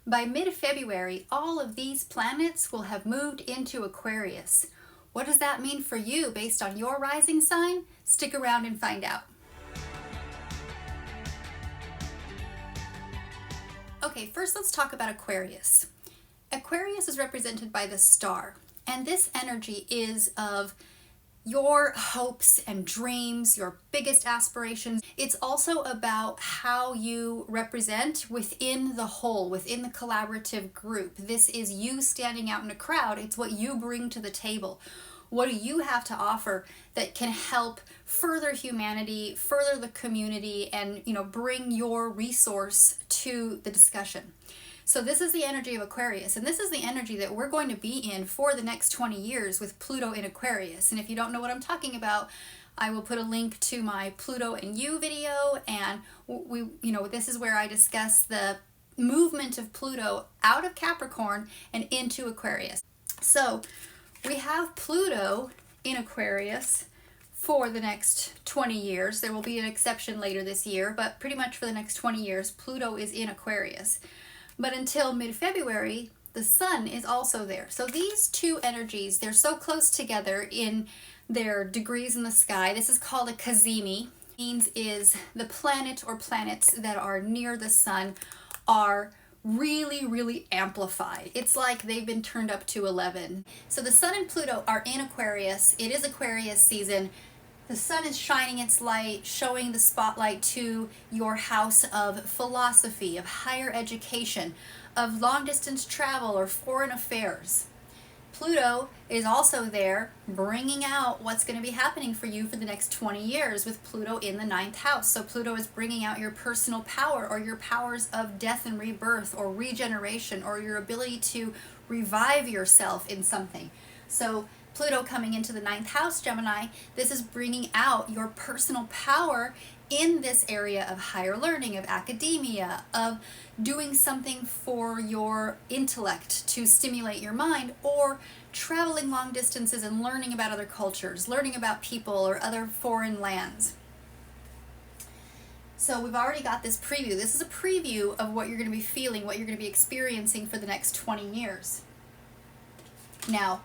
By mid-February, all of these planets will have moved into Aquarius. What does that mean for you based on your rising sign? Stick around and find out. Okay, first let's talk about Aquarius. Aquarius is represented by the star, and this energy is of your hopes and dreams, your biggest aspirations. It's also about how you represent within the whole, within the collaborative group. This is you standing out in a crowd. It's what you bring to the table. What do you have to offer that can help further humanity, further the community, and bring your resource to the discussion? So this is the energy of Aquarius, and this is the energy that we're going to be in for the next 20 years with Pluto in Aquarius. And if you don't know what I'm talking about, I will put a link to my Pluto and You video, and this is where I discuss the movement of Pluto out of Capricorn and into Aquarius. So we have Pluto in Aquarius for the next 20 years. There will be an exception later this year, but pretty much for the next 20 years, Pluto is in Aquarius. But until mid-February, the sun is also there. So these two energies, they're so close together in their degrees in the sky. This is called a cazimi. Means is the planet or planets that are near the sun are really, really amplified. It's like they've been turned up to 11. So the sun and Pluto are in Aquarius. It is Aquarius season. The sun is shining its light, showing the spotlight to your house of philosophy, of higher education, of long-distance travel or foreign affairs. Pluto is also there, bringing out what's going to be happening for you for the next 20 years with Pluto in the 9th house. So Pluto is bringing out your personal power or your powers of death and rebirth or regeneration or your ability to revive yourself in something. So Pluto coming into the 9th house, Gemini, this is bringing out your personal power in this area of higher learning, of academia, of doing something for your intellect to stimulate your mind, or traveling long distances and learning about other cultures, learning about people or other foreign lands. So we've already got this preview. This is a preview of what you're going to be feeling, what you're going to be experiencing for the next 20 years. Now,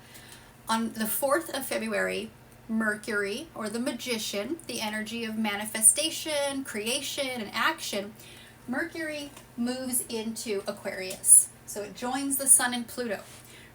on the 4th of February, Mercury, or the magician, the energy of manifestation, creation, and action, Mercury moves into Aquarius. So it joins the sun and Pluto.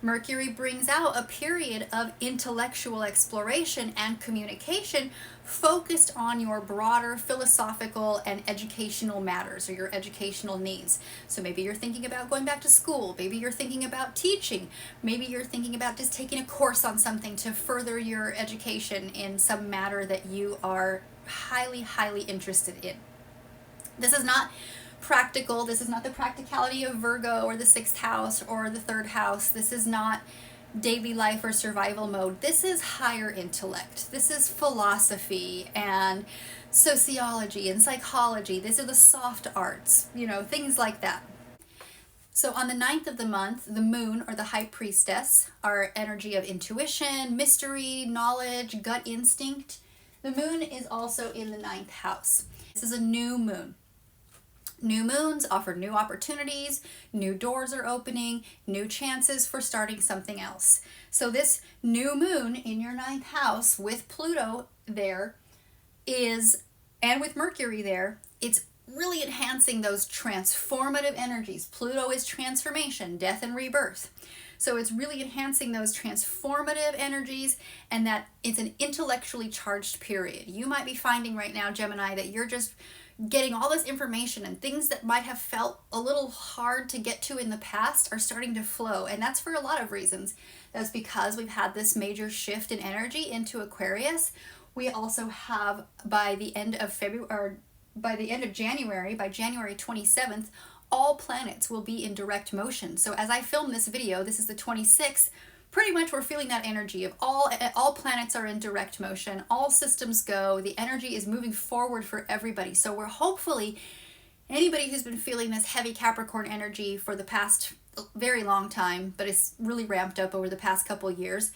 Mercury brings out a period of intellectual exploration and communication focused on your broader philosophical and educational matters or your educational needs. So maybe you're thinking about going back to school, maybe you're thinking about teaching, maybe you're thinking about just taking a course on something to further your education in some matter that you are highly, highly interested in. This is not practical. This is not the practicality of Virgo or the 6th house or the 3rd house. This is not daily life or survival mode. This is higher intellect. This is philosophy and sociology and psychology. These are the soft arts, things like that. So on the 9th of the month, the moon, or the high priestess, our energy of intuition, mystery, knowledge, gut instinct. The moon is also in the 9th house. This is a new moon. New moons offer new opportunities, new doors are opening, new chances for starting something else. So this new moon in your 9th house with Pluto there and with Mercury there, it's really enhancing those transformative energies. Pluto is transformation, death and rebirth. So it's really enhancing those transformative energies, and that it's an intellectually charged period. You might be finding right now, Gemini, that you're just getting all this information, and things that might have felt a little hard to get to in the past are starting to flow. And that's for a lot of reasons. That's because we've had this major shift in energy into Aquarius. We also have by the end of January, by January 27th, all planets will be in direct motion. So as I film this video, this is the 26th, pretty much we're feeling that energy of all planets are in direct motion, all systems go, the energy is moving forward for everybody. So we're hopefully, anybody who's been feeling this heavy Capricorn energy for the past very long time, but it's really ramped up over the past couple years,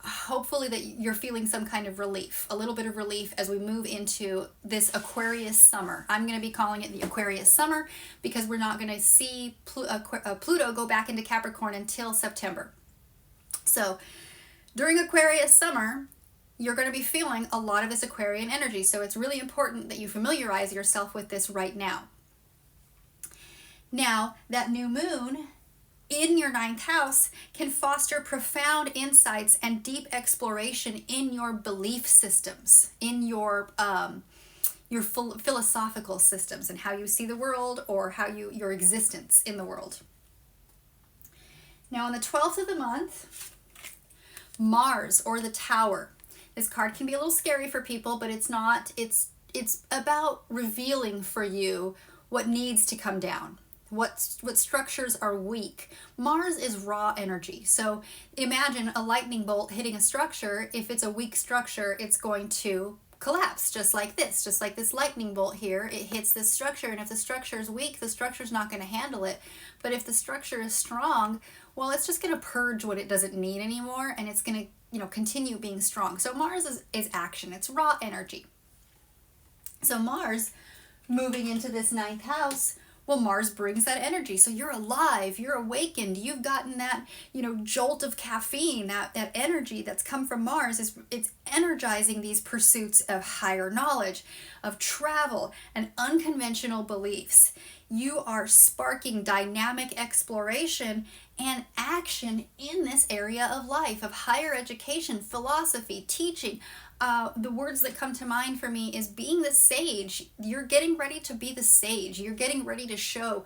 hopefully that you're feeling some kind of relief, a little bit of relief as we move into this Aquarius summer. I'm going to be calling it the Aquarius summer because we're not going to see Pluto go back into Capricorn until September. So during Aquarius summer, you're going to be feeling a lot of this Aquarian energy. So it's really important that you familiarize yourself with this right now. Now, that new moon in your ninth house can foster profound insights and deep exploration in your belief systems, in your philosophical systems, and how you see the world, or how your existence in the world. Now on the 12th of the month, Mars, or the Tower. This card can be a little scary for people, but it's not. It's about revealing for you what needs to come down. What structures are weak. Mars is raw energy. So imagine a lightning bolt hitting a structure. If it's a weak structure, it's going to collapse just like this. Just like this lightning bolt here, it hits this structure, and if the structure is weak, the structure's not going to handle it. But if the structure is strong, well, it's just going to purge what it doesn't need anymore, and it's going to, continue being strong. So Mars is action. It's raw energy. So Mars moving into this ninth house, well, Mars brings that energy. So you're alive, you're awakened, you've gotten that, jolt of caffeine, that energy that's come from Mars. It's energizing these pursuits of higher knowledge, of travel, and unconventional beliefs. You are sparking dynamic exploration and action in this area of life, of higher education, philosophy, teaching. The words that come to mind for me is being the sage. You're getting ready to be the sage. You're getting ready to show.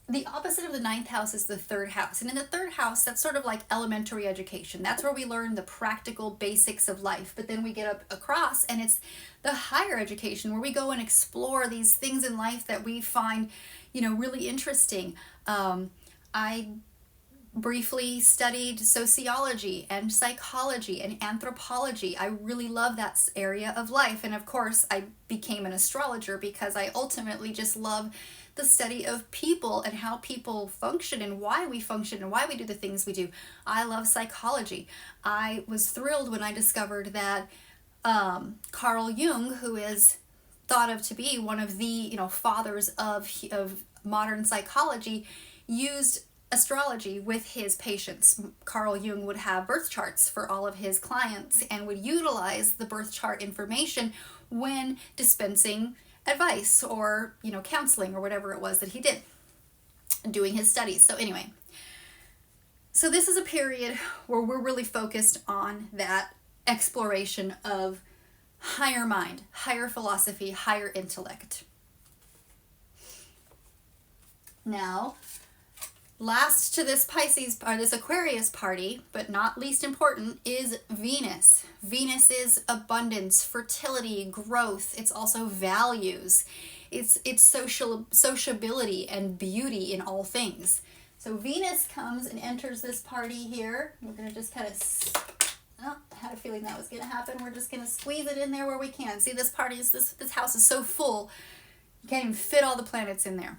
The opposite of the ninth house is the third house. And in the third house, that's sort of like elementary education. That's where we learn the practical basics of life. But then we get up across, and it's the higher education where we go and explore these things in life that we find, really interesting. I briefly studied sociology and psychology and anthropology. I really love that area of life. And of course, I became an astrologer because I ultimately just love the study of people and how people function and why we function and why we do the things we do. I love psychology. I was thrilled when I discovered that Carl Jung, who is thought of to be one of the fathers of modern psychology, used astrology with his patients. Carl Jung would have birth charts for all of his clients and would utilize the birth chart information when dispensing advice or counseling or whatever it was that he did, doing his studies. So anyway, so this is a period where we're really focused on that exploration of higher mind, higher philosophy, higher intellect. Now, last to this Pisces or this Aquarius party, but not least important, is Venus. Venus is abundance, fertility, growth. It's also values. It's sociability and beauty in all things. So Venus comes and enters this party here. We're going to just kind of, I had a feeling that was going to happen. We're just going to squeeze it in there where we can. See, this party is this house is so full, you can't even fit all the planets in there.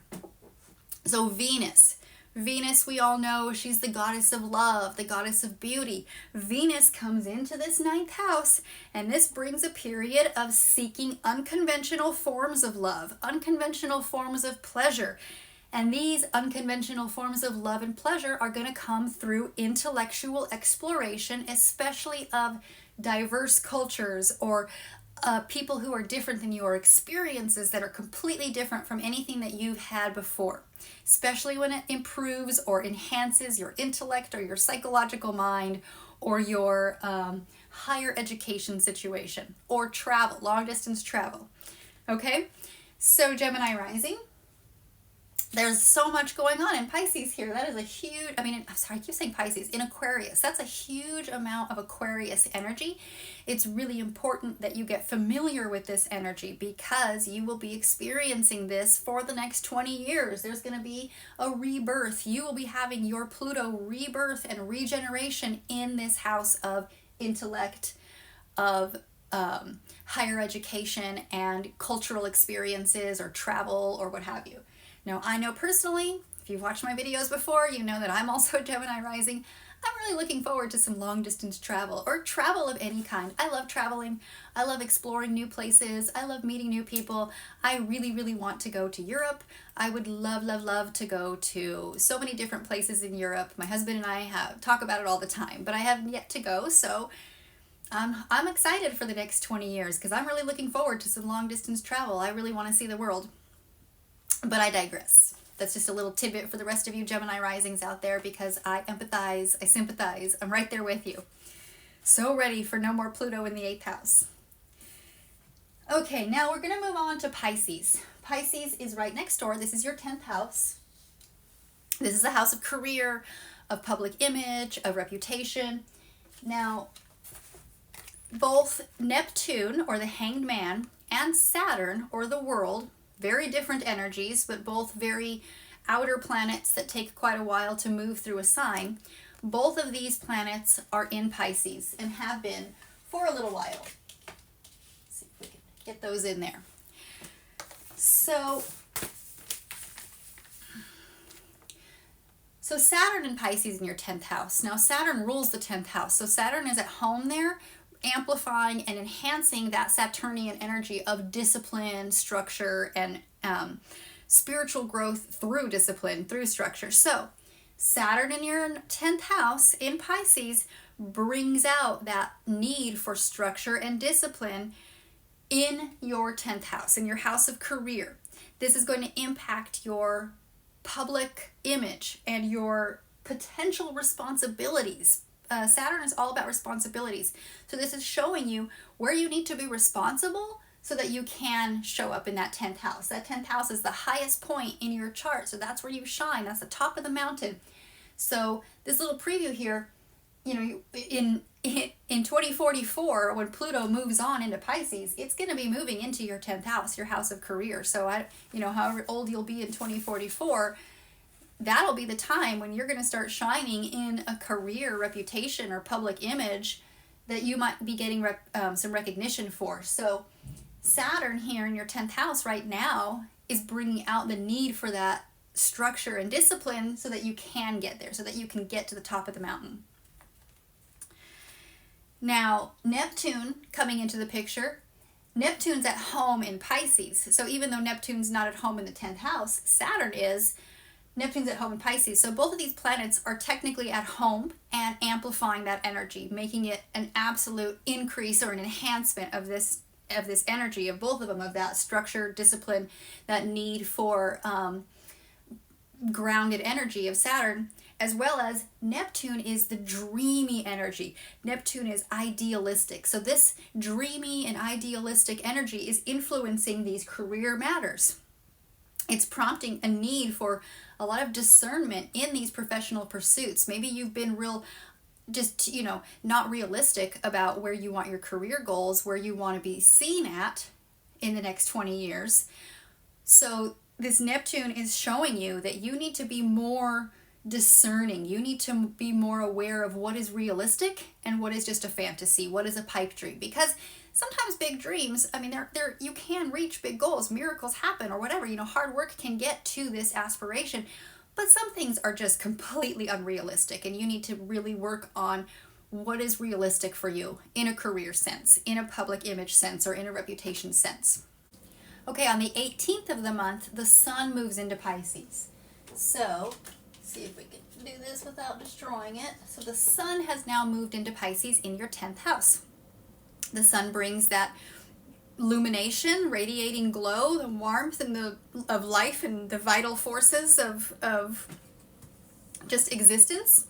So Venus, we all know, she's the goddess of love, the goddess of beauty. Venus comes into this ninth house, and this brings a period of seeking unconventional forms of love, unconventional forms of pleasure. And these unconventional forms of love and pleasure are going to come through intellectual exploration, especially of diverse cultures or people who are different than you, or experiences that are completely different from anything that you've had before, especially when it improves or enhances your intellect or your psychological mind or your higher education situation or travel, long distance travel. Okay, so Gemini Rising, there's so much going on in Pisces here. That is a huge, I keep saying Pisces, in Aquarius. That's a huge amount of Aquarius energy. It's really important that you get familiar with this energy because you will be experiencing this for the next 20 years. There's going to be a rebirth. You will be having your Pluto rebirth and regeneration in this house of intellect, of higher education and cultural experiences or travel or what have you. Now, I know personally, If you've watched my videos before, you know that I'm also a Gemini rising. I'm really looking forward to some long distance travel, or travel of any kind. I love traveling. I love exploring new places. I love meeting new people. I really, really want to go to Europe. I would love, love, love to go to so many different places in Europe. My husband and I talk about it all the time, but I haven't yet to go, so I'm excited for the next 20 years because I'm really looking forward to some long distance travel. I really want to see the world. But I digress. That's just a little tidbit for the rest of you Gemini risings out there, because I empathize, I sympathize, I'm right there with you. So ready for no more Pluto in the 8th house. Okay, now we're going to move on to Pisces. Pisces is right next door. This is your 10th house. This is the house of career, of public image, of reputation. Now, both Neptune, or the Hanged Man, and Saturn, or the World, very different energies, but both very outer planets that take quite a while to move through a sign. Both of these planets are in Pisces and have been for a little while. Let's see if we can get those in there. So Saturn in Pisces in your 10th house. Now Saturn rules the 10th house. So Saturn is at home there, amplifying and enhancing that Saturnian energy of discipline, structure, and spiritual growth through discipline, through structure. So Saturn in your 10th house in Pisces brings out that need for structure and discipline in your 10th house, in your house of career. This is going to impact your public image and your potential responsibilities. Saturn is all about responsibilities. So this is showing you where you need to be responsible so that you can show up in that 10th house. That 10th house is the highest point in your chart. So that's where you shine. That's the top of the mountain. So this little preview here, in 2044, when Pluto moves on into Pisces, it's going to be moving into your 10th house, your house of career. So however old you'll be in 2044, that'll be the time when you're going to start shining in a career, reputation, or public image that you might be getting some recognition for. So Saturn here in your 10th house right now is bringing out the need for that structure and discipline so that you can get there, so that you can get to the top of the mountain. Now, Neptune coming into the picture. Neptune's at home in Pisces. So even though Neptune's not at home in the 10th house, Saturn is. Neptune's at home in Pisces. So both of these planets are technically at home and amplifying that energy, making it an absolute increase or an enhancement of this energy, of both of them, of that structure, discipline, that need for grounded energy of Saturn, as well as Neptune is the dreamy energy. Neptune is idealistic. So this dreamy and idealistic energy is influencing these career matters. It's prompting a need for a lot of discernment in these professional pursuits. Maybe you've been not realistic about where you want your career goals, where you want to be seen at in the next 20 years. So this Neptune is showing you that you need to be more discerning. You need to be more aware of what is realistic and what is just a fantasy, what is a pipe dream. Because sometimes big dreams, you can reach big goals, miracles happen or whatever, hard work can get to this aspiration, but some things are just completely unrealistic, and you need to really work on what is realistic for you in a career sense, in a public image sense, or in a reputation sense. Okay, on the 18th of the month, the sun moves into Pisces. So, see if we can do this without destroying it. So the sun has now moved into Pisces in your 10th house. The sun brings that illumination, radiating glow, the warmth and of life and the vital forces of just existence.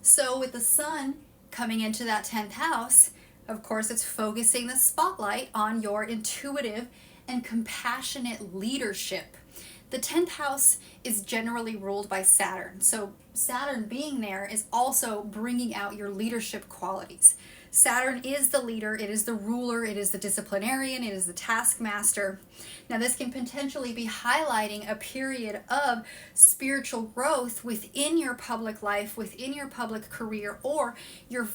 So with the sun coming into that 10th house, of course, it's focusing the spotlight on your intuitive and compassionate leadership. The 10th house is generally ruled by Saturn. So Saturn being there is also bringing out your leadership qualities. Saturn is the leader, it is the ruler, it is the disciplinarian, it is the taskmaster. Now this can potentially be highlighting a period of spiritual growth within your public life, within your public career, or your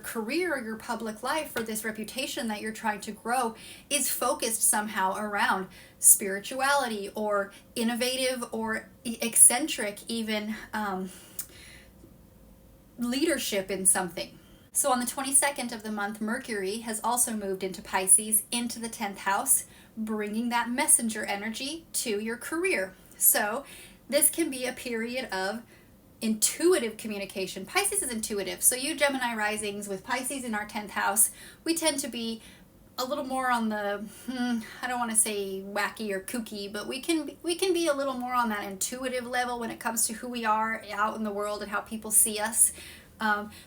career or your public life, for this reputation that you're trying to grow, is focused somehow around spirituality or innovative or eccentric, even leadership in something. So on the 22nd of the month, Mercury has also moved into Pisces, into the 10th house, bringing that messenger energy to your career. So this can be a period of intuitive communication. Pisces is intuitive. So you Gemini risings with Pisces in our 10th house, we tend to be a little more on the, I don't want to say wacky or kooky, but we can be a little more on that intuitive level when it comes to who we are out in the world and how people see us.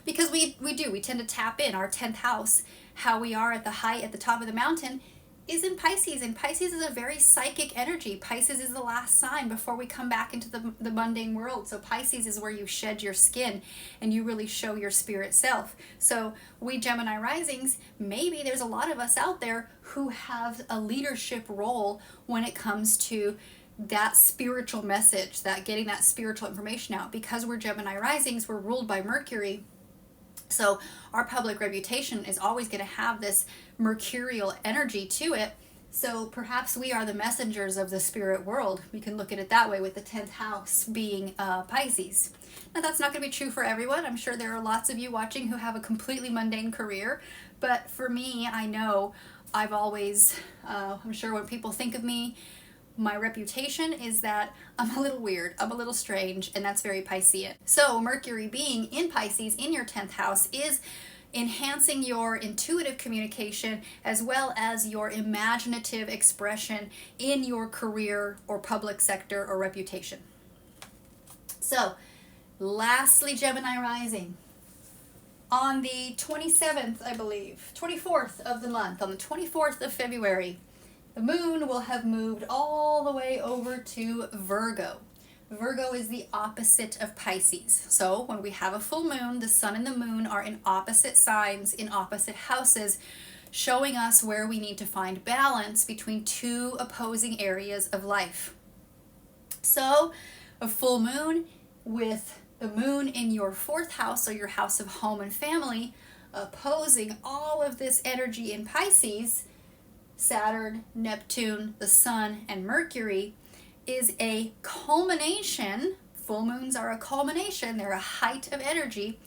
Because we tend to tap in our 10th house, how we are at the height, at the top of the mountain, is in Pisces, and Pisces is a very psychic energy. Pisces is the last sign before we come back into the mundane world. So Pisces is where you shed your skin and you really show your spirit self. So we Gemini risings, maybe there's a lot of us out there who have a leadership role when it comes to that spiritual message, that getting that spiritual information out. Because we're Gemini risings, we're ruled by Mercury. So our public reputation is always going to have this mercurial energy to it. So perhaps we are the messengers of the spirit world. We can look at it that way, with the 10th house being Pisces. Now that's not going to be true for everyone. I'm sure there are lots of you watching who have a completely mundane career. But for me, I know I've always, I'm sure when people think of me, my reputation is that I'm a little weird, I'm a little strange, and that's very Piscean. So Mercury being in Pisces in your 10th house is enhancing your intuitive communication as well as your imaginative expression in your career or public sector or reputation. So lastly, Gemini rising. On the 27th, I believe, 24th of the month, on the 24th of February, the moon will have moved all the way over to Virgo. Virgo is the opposite of Pisces. So when we have a full moon, the sun and the moon are in opposite signs, in opposite houses, showing us where we need to find balance between two opposing areas of life. So a full moon with the moon in your 4th house, or your house of home and family, opposing all of this energy in Pisces, Saturn, Neptune, the Sun, and Mercury, is a culmination. Full moons are a culmination, they're a height of energy,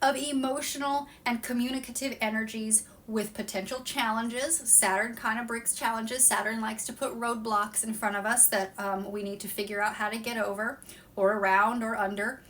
of emotional and communicative energies with potential challenges. Saturn kind of brings challenges. Saturn likes to put roadblocks in front of us that we need to figure out how to get over, or around, or under.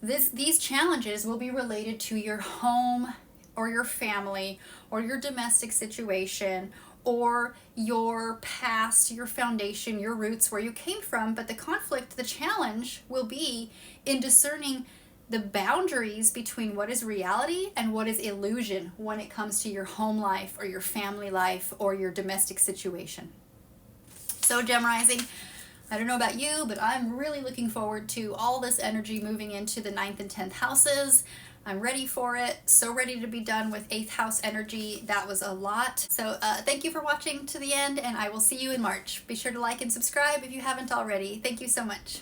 These challenges will be related to your home, or your family, or your domestic situation, or your past, your foundation, your roots, where you came from. But the conflict, the challenge will be in discerning the boundaries between what is reality and what is illusion when it comes to your home life or your family life or your domestic situation. So Gem Rising, I don't know about you, but I'm really looking forward to all this energy moving into the 9th and 10th houses. I'm ready for it. So ready to be done with 8th house energy. That was a lot. So thank you for watching to the end, and I will see you in March. Be sure to like and subscribe if you haven't already. Thank you so much.